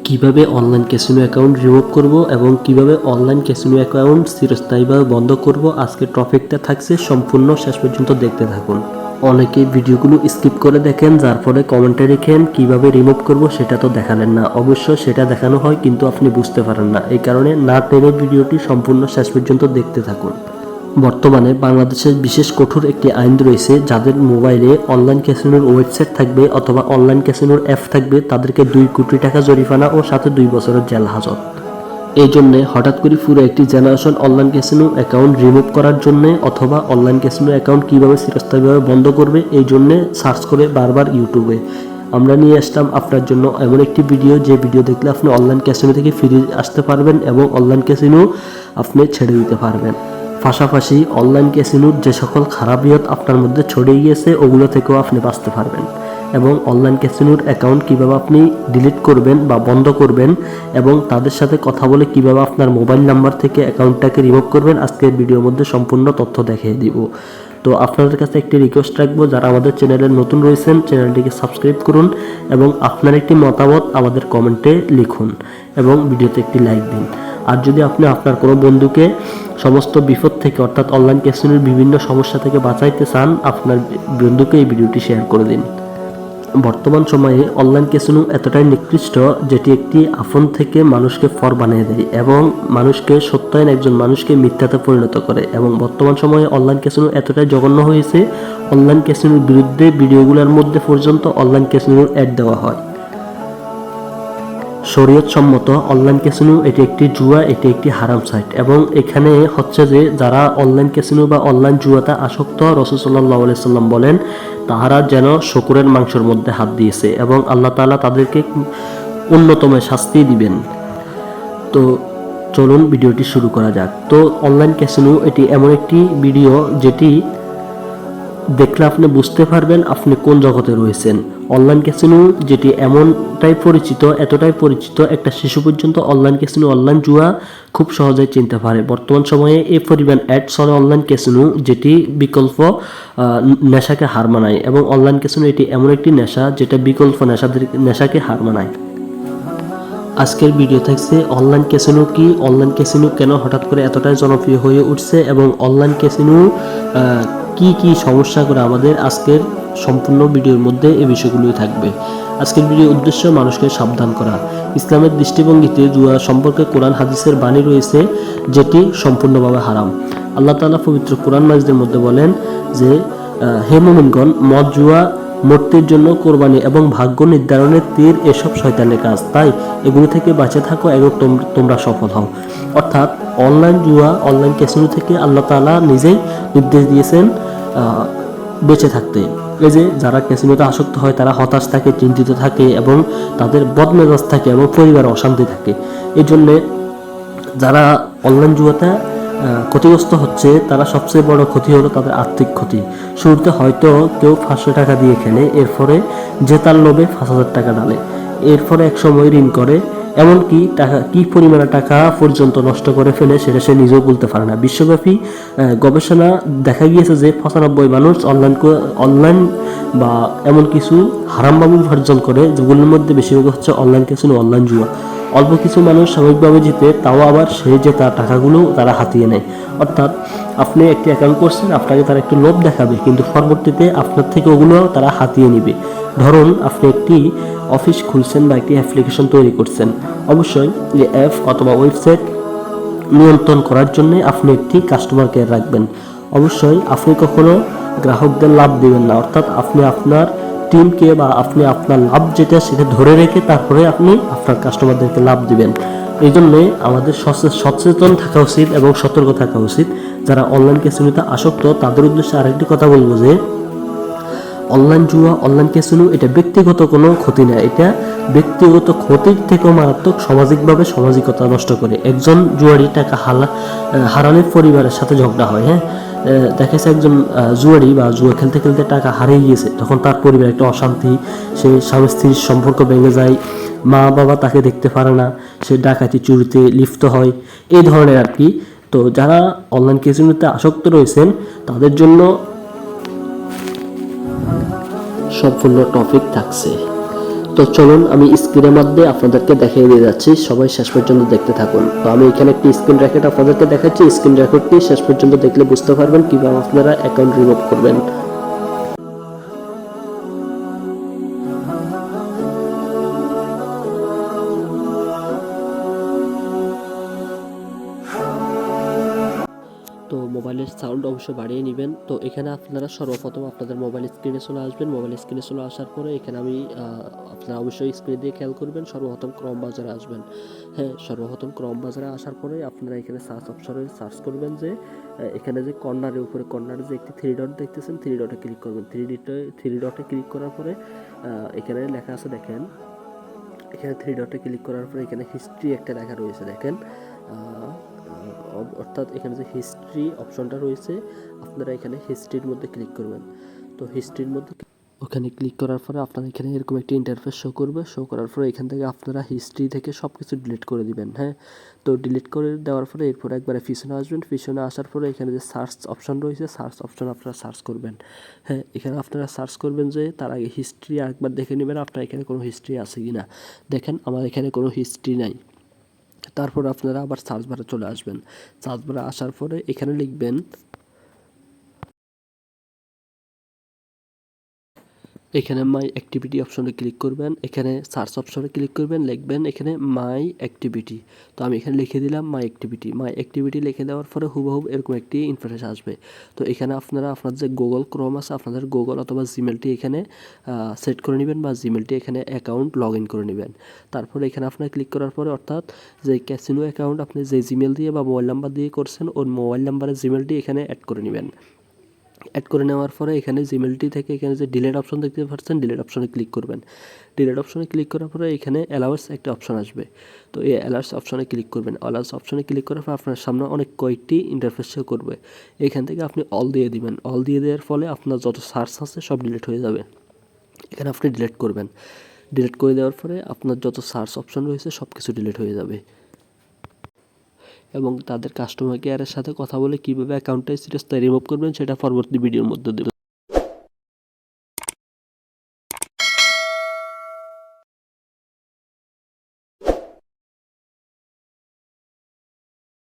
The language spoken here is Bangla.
কিভাবে অনলাইন ক্যাসিনো অ্যাকাউন্ট রিমুভ করব এবং কিভাবে অনলাইন ক্যাসিনো অ্যাকাউন্ট চিরস্থায়ীভাবে বন্ধ করব আজকের টপিকটা থাকছে, সম্পূর্ণ শেষ পর্যন্ত দেখতে থাকুন। অনেকে ভিডিওগুলো স্কিপ করে দেখেন, যার ফলে কমেন্টে লিখেন কিভাবে রিমুভ করব সেটা তো দেখালেন না। অবশ্য সেটা দেখানো হয় কিন্তু আপনি বুঝতে পারেন না, এই কারণে না টেনে ভিডিওটি সম্পূর্ণ শেষ পর্যন্ত দেখতে থাকুন। বর্তমানে বাংলাদেশের বিশেষ কঠোর একটি আইন রয়েছে, যাদের মোবাইলে অনলাইন ক্যাসিনোর ওয়েবসাইট থাকবে অথবা অনলাইন ক্যাসিনোর অ্যাপ থাকবে তাদেরকে 2 কোটি টাকা জরিমানা ও সাথে 2 বছরের জেল হাজত। এই জন্যে হঠাৎ করে পুরো একটি generation online casino account remove করার জন্যে অথবা অনলাইন ক্যাসিনো অ্যাকাউন্ট কীভাবে চিরস্থায়ীভাবে বন্ধ করবে এই জন্যে সার্চ করে বারবার ইউটিউবে আমরা নিয়ে আসলাম আপনার জন্য এমন একটি ভিডিও, যে ভিডিও দেখলে আপনি অনলাইন ক্যাসিনো থেকে ফিরে আসতে পারবেন এবং অনলাইন ক্যাসিনো আপনি ছেড়ে দিতে পারবেন। পাশাপাশি অনলাইন ক্যাসিনোর যে সকল খারাপিয়ত আপনার মধ্যে ছড়িয়ে গিয়েছে ওগুলো থেকেও আপনি বাঁচতে পারবেন, এবং অনলাইন ক্যাসিনোর অ্যাকাউন্ট কীভাবে আপনি ডিলিট করবেন বা বন্ধ করবেন এবং তাদের সাথে কথা বলে কীভাবে আপনার মোবাইল নাম্বার থেকে অ্যাকাউন্টটাকে রিমুভ করবেন আজকের ভিডিওর মধ্যে সম্পূর্ণ তথ্য দেখিয়ে দিব। তো আপনাদের কাছে একটি রিকোয়েস্ট রাখবো, যারা আমাদের চ্যানেলে নতুন রয়েছেন চ্যানেলটিকে সাবস্ক্রাইব করুন এবং আপনার একটি মতামত আমাদের কমেন্টে লিখুন এবং ভিডিওতে একটি লাইক দিন। আর যদি আপনি আপনার কোনো বন্ধুকে সমস্ত বিপদ থেকে অর্থাৎ অনলাইন ক্যাসিনোর বিভিন্ন সমস্যা থেকে বাঁচাইতে চান, আপনার বন্ধুকে এই ভিডিওটি শেয়ার করে দিন। বর্তমান সময়ে অনলাইন ক্যাসিনো এতটাই নিকৃষ্ট যেটি একটি আফন থেকে মানুষকে ফর বানিয়ে দেয় এবং মানুষকে সত্যায়ন একজন মানুষকে মিথ্যাতে পরিণত করে। এবং বর্তমান সময়ে অনলাইন ক্যাসিনো এতটাই জঘন্য হয়েছে, অনলাইন ক্যাসিনোর বিরুদ্ধে ভিডিওগুলোর মধ্যে পর্যন্ত অনলাইন ক্যাসিনোর অ্যাড দেওয়া হয়। শরীয়ত সম্মত অনলাইন ক্যাসিনো এটি একটি জুয়া, এটি একটি হারাম সাইট এবং এখানে হচ্ছে যে যারা অনলাইন ক্যাসিনো বা অনলাইন জুয়াতে আসক্ত, রাসূল সাল্লাল্লাহু আলাইহি সাল্লাম বলেন তাহারা যেন শকুরের মাংসের মধ্যে হাত দিয়েছে এবং আল্লাহ তাআলা তাদেরকে অন্যতম শাস্তি দিবেন। তো চলুন ভিডিওটি শুরু করা যাক। তো অনলাইন ক্যাসিনো এটি এমন একটি ভিডিও যেটি দেখলে আপনি বুঝতে পারবেন আপনি কোন জগতে রয়েছেন। অনলাইন ক্যাসিনো যেটি এমনটাই পরিচিত, এতটাই পরিচিত, একটা শিশু পর্যন্ত অনলাইন ক্যাসিনো অনলাইন জুয়া খুব সহজেই চিনতে পারে। বর্তমান সময়ে এই পরিমাণ অ্যাড চলে অনলাইন ক্যাসিনো যেটি বিকল্প নেশাকে হার মানায় এবং অনলাইন ক্যাসিনো এটি এমন একটি নেশা যেটা বিকল্প নেশাকে হার মানায়। আজকের ভিডিও থাকছে অনলাইন ক্যাসিনো কি, অনলাইন ক্যাসিনো কেন হঠাৎ করে এতটাই জনপ্রিয় হয়ে উঠছে এবং অনলাইন ক্যাসিনো কি কি সমস্যা করে আমাদের আজকের সম্পূর্ণ ভিডিওর মধ্যে এই বিষয়গুলোই থাকবে। আজকের ভিডিওর উদ্দেশ্য মানুষকে সাবধান করা। ইসলামের দৃষ্টিভঙ্গিতে জুয়া সম্পর্কে কোরআন হাদিসের বাণী রয়েছে যেটি সম্পূর্ণভাবে হারাম। আল্লাহ তাআলা পবিত্র কোরআন মাজিদের মধ্যে বলেন যে হে মুমিনগণ, মদ, জুয়া, মূর্তির জন্য কোরবানি এবং ভাগ্য নির্ধারণের তীর এসব শয়তানের কাজ, তাই এগুলো থেকে বাঁচে থাকো এবং তোমরা সফল হও। অর্থাৎ অনলাইন জুয়া, অনলাইন ক্যাসিনো থেকে আল্লাহ তাআলা নিজেই নির্দেশ দিয়েছেন বেঁচে থাকতে। এই যে যারা ক্যাসিনোতে আসক্ত হয় তারা হতাশ থাকে, চিন্তিত থাকে এবং তাদের বদমেজাজ থাকে এবং পরিবারে অশান্তি থাকে। এই জন্যে যারা অনলাইন জুয়াতে ক্ষতিগ্রস্ত হচ্ছে তারা সবচেয়ে বড় ক্ষতি হলো তাদের আর্থিক ক্ষতি। শুরুতে হয়তো কেউ 500 টাকা দিয়ে খেলে, এরপরে জেতার লোভে 5,000 টাকা ডালে, এরপরে এক সময় ঋণ করে, এমনকি টাকা কি পরিমাণে টাকা পর্যন্ত নষ্ট করে ফেলে সেটা সে নিজেও বলতে পারে না। বিশ্বব্যাপী গবেষণা দেখা গিয়েছে যে 95 মানুষ অনলাইন বা এমন কিছু হারামভাবে উপার্জন করে, যেগুলোর মধ্যে বেশিরভাগ হচ্ছে অনলাইন ক্যাসিনো, অনলাইন জুয়া। অল্প কিছু মানুষ স্বাভাবিকভাবে জিতে, তাও আবার সেই যে তার টাকাগুলো তারা হাতিয়ে নেয়। অর্থাৎ আপনি একটি অ্যাকাউন্ট করছেন, আপনাকে তারা একটু লোভ দেখাবে কিন্তু পরবর্তীতে আপনার থেকে ওগুলো তারা হাতিয়ে নিবে। ধরুন আপনি একটি অফিস খুলছেন বা একটি অ্যাপ্লিকেশন তৈরি করছেন, অবশ্যই এই অ্যাপ অথবা ওয়েবসাইট নিয়ন্ত্রণ করার জন্য আপনি একটি কাস্টমার কেয়ার রাখবেন। অবশ্যই আপনি কখনো গ্রাহকদের লাভ দিবেন না, অর্থাৎ আপনি আপনার টিমকে বা আপনি আপনার লাভ যেটা সেটা ধরে রেখে তারপরে আপনি আপনার কাস্টমারদেরকে লাভ দিবেন। এই জন্যে আমাদের সচেতন থাকা উচিত এবং সতর্ক থাকা উচিত। যারা অনলাইন ক্যাসিনোতে আসক্ত তাদের উদ্দেশ্যে আরেকটি কথা বলবো যে অনলাইন জুয়া, অনলাইন ক্যাসিনো এটা ব্যক্তিগত কোনো ক্ষতি না, এটা ব্যক্তিগত ক্ষতির থেকেও মারাত্মক সামাজিকভাবে সামাজিকতা নষ্ট করে। একজন জুয়ারি টাকা হারানোর পরিবারের সাথে ঝগড়া হয়, দেখা যাচ্ছে একজন জুয়ারি বা জুয়া খেলতে খেলতে টাকা হারিয়ে গিয়েছে, তখন তার পরিবারে একটা অশান্তি, সে স্বামী স্ত্রীর সম্পর্ক ভেঙে যায়, মা বাবা তাকে দেখতে পারে না, সে ডাকাতি চুরিতে লিপ্ত হয়, এই ধরনের আর কি। তো যারা অনলাইন ক্যাসিনোতে আসক্ত রয়েছেন তাদের জন্য সম্পূর্ণ টপিক থাকছে। তো চলুন আমি স্ক্রিনের মধ্যে আপনাদেরকে দেখিয়ে দিয়ে যাচ্ছি, সবাই শেষ পর্যন্ত দেখতে থাকুন। তো আমি এখানে একটি স্ক্রিন রেকর্ড আপনাদেরকে দেখাচ্ছি, স্ক্রিন রেকর্ডটি শেষ পর্যন্ত দেখলে বুঝতে পারবেন কিভাবে আপনারা অ্যাকাউন্ট রিমুভ করবেন। তো মোবাইলের সাউন্ড অবশ্যই বাড়িয়ে নেবেন। তো এখানে আপনারা সর্বপ্রথম আপনাদের মোবাইল স্ক্রিনে চলে আসবেন। মোবাইল স্ক্রিনে চলে আসার পরে এখানে আমি আপনারা অবশ্যই স্ক্রিনে দিয়ে খেয়াল করবেন, সর্বপ্রথম ক্রোম বাজারে আসবেন। হ্যাঁ, সর্বপ্রথম ক্রোম বাজারে আসার পরে আপনারা এখানে সার্চ অপশনে সার্চ করবেন যে এখানে যে কর্নারের উপরে কর্নারে যে একটি থ্রি ডট দেখতেছেন, থ্রি ডটে ক্লিক করবেন। থ্রি ডটে ক্লিক করার পরে এখানে লেখা আছে দেখেন, এখানে থ্রি ডটে ক্লিক করার পরে এখানে হিস্ট্রি একটা লেখা রয়েছে দেখেন, অর্থাৎ এখানে যে হিস্ট্রি অপশনটা রয়েছে আপনারা এখানে হিস্ট্রির মধ্যে ক্লিক করবেন। তো হিস্ট্রির মধ্যে ওখানে ক্লিক করার পরে আপনারা এখানে এরকম একটি ইন্টারফেস শো করবে। শো করার পরে এখান থেকে আপনারা হিস্ট্রি থেকে সব কিছু ডিলিট করে দিবেন। হ্যাঁ, তো ডিলিট করে দেওয়ার পরে এরপর একবারে পিছনে আসবেন। পিছনে আসার পরে এখানে যে সার্চ অপশন রয়েছে, সার্চ অপশন আপনারা সার্চ করবেন। হ্যাঁ, এখানে আপনারা সার্চ করবেন যে তার আগে হিস্ট্রি আরেকবার দেখে নেবেন আপনার এখানে কোনো হিস্ট্রি আছে কি না। দেখেন আমার এখানে কোনো হিস্ট্রি নাই। তারপর আপনারা আবার সার্চ বারে চলে আসবেন। সার্চ বারে আসার পরে এখানে লিখবেন, এখানে মাই অ্যাক্টিভিটি অপশনে ক্লিক করবেন। এখানে সার্চ অপশনে ক্লিক করবেন, লিখবেন এখানে মাই অ্যাক্টিভিটি। তো আমি এখানে লিখে দিলাম মাই অ্যাক্টিভিটি। মাই অ্যাক্টিভিটি লিখে দেওয়ার পরে হুবহু এরকম একটি ইন্টারফেস আসবে। তো এখানে আপনারা আপনার যে গুগল ক্রোম আছে, আপনাদের গুগল অথবা জিমেলটি এখানে সেট করে নেবেন বা জিমেলটি এখানে অ্যাকাউন্ট লগ ইন করে নেবেন। তারপরে এখানে আপনার ক্লিক করার পরে অর্থাৎ যে ক্যাসিনো অ্যাকাউন্ট আপনি যে জিমেল দিয়ে বা মোবাইল নাম্বার দিয়ে করছেন ওর মোবাইল নাম্বারের জিমেলটি এখানে অ্যাড করে নেবেন। অ্যাড করে নেওয়ার পরে এখানে জিমেলটি থেকে এখানে যে ডিলিট অপশন দেখতে পাচ্ছেন, ডিলিট অপশনে ক্লিক করবেন। ডিলিট অপশনে ক্লিক করার পরে এখানে অ্যালাউস একটা অপশন আসবে। তো এই অ্যালাউস অপশনে ক্লিক করবেন। অ্যালাউস অপশনে ক্লিক করার পর আপনার সামনে অনেক কয়েকটি ইন্টারফেস শো করবে। এখান থেকে আপনি অল দিয়ে দিবেন। অল দিয়ে দেওয়ার ফলে আপনার যত সার্চ আছে সব ডিলিট হয়ে যাবে। এখানে আপনি ডিলিট করবেন। ডিলিট করে দেওয়ার পরে আপনার যত সার্চ অপশন রয়েছে সব কিছু ডিলিট হয়ে যাবে। এবং তাদের কাস্টমার কেয়ারের সাথে কথা বলে কীভাবে অ্যাকাউন্টটা স্ট্যাটাস রিমুভ করবেন সেটা পরবর্তী ভিডিওর মধ্যে দেব।